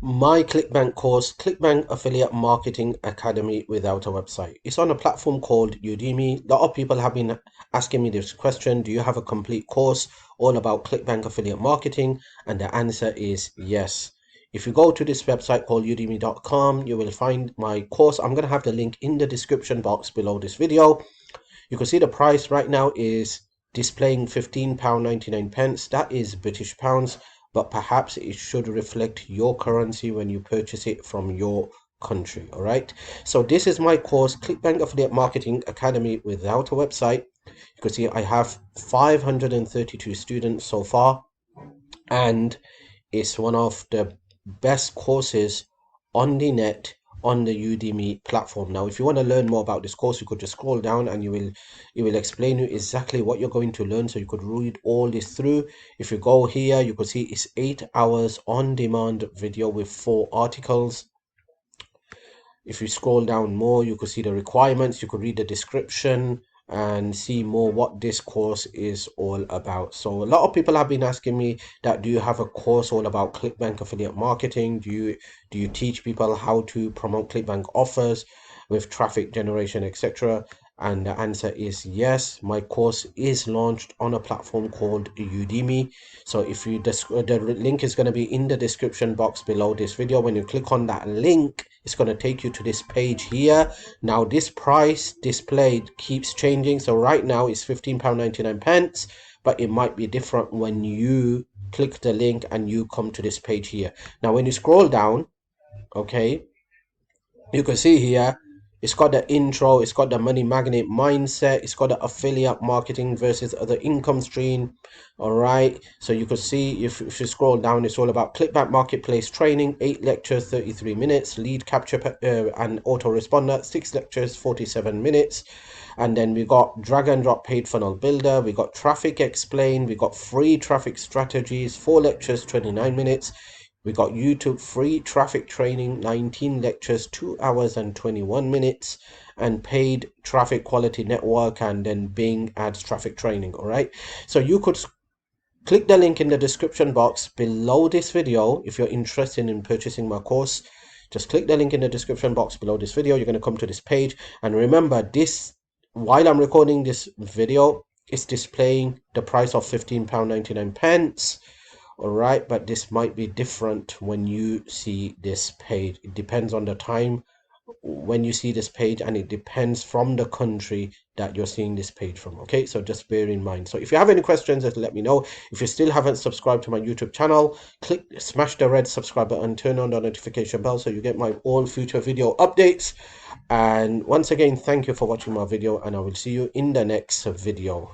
My Clickbank course, Clickbank Affiliate Marketing Academy without a website. It's on a platform called Udemy. A lot of people have been asking me this question. Do you have a complete course all about Clickbank affiliate marketing? And the answer is yes. If you go to this website called udemy.com, you will find my course. I'm going to have the link in the description box below this video. You can see the price right now is displaying £15.99. That is British pounds, but perhaps it should reflect your currency when you purchase it from your country. All right. So this is my course, Clickbank Affiliate Marketing Academy without a website. You can see I have 532 students so far, and it's one of the best courses on the net on the Udemy platform. Now, if you want to learn more about this course, you could just scroll down and it will explain you exactly what you're going to learn. So you could read all this through. If you go here, you could see it's 8 hours on demand video with 4 articles. If you scroll down more, you could see the requirements, you could read the description and see more what this course is all about. So a lot of people have been asking me that, do you have a course all about Clickbank affiliate marketing? Do you teach people how to promote Clickbank offers with traffic generation, etc.? And the answer is yes. My course is launched on a platform called Udemy. So if you the link is going to be in the description box below this video. When you click on that link, it's going to take you to this page here. Now this price displayed keeps changing. So right now it's £15.99, but it might be different when you click the link and you come to this page here. Now when you scroll down, okay, you can see here it's got the intro, it's got the money magnet mindset, it's got the affiliate marketing versus other income stream. All right, so you can see if you scroll down, it's all about Clickbank marketplace training, 8 lectures 33 minutes, lead capture and autoresponder, 6 lectures 47 minutes. And then we got drag and drop paid funnel builder, we got traffic explained, we got free traffic strategies, 4 lectures 29 minutes. We got YouTube free traffic training, 19 lectures, 2 hours and 21 minutes, and paid traffic quality network, and then Bing ads traffic training. All right. So you could click the link in the description box below this video if you're interested in purchasing my course. Just click the link in the description box below this video. You're going to come to this page. And remember, this, while I'm recording this video, it's displaying the price of £15.99. All right, but this might be different when you see this page. It depends on the time when you see this page, and it depends from the country that you're seeing this page from. Okay, so just bear in mind. So if you have any questions, just let me know. If you still haven't subscribed to my YouTube channel, smash the red subscribe button, turn on the notification bell so you get my all future video updates. And once again, thank you for watching my video, and I will see you in the next video.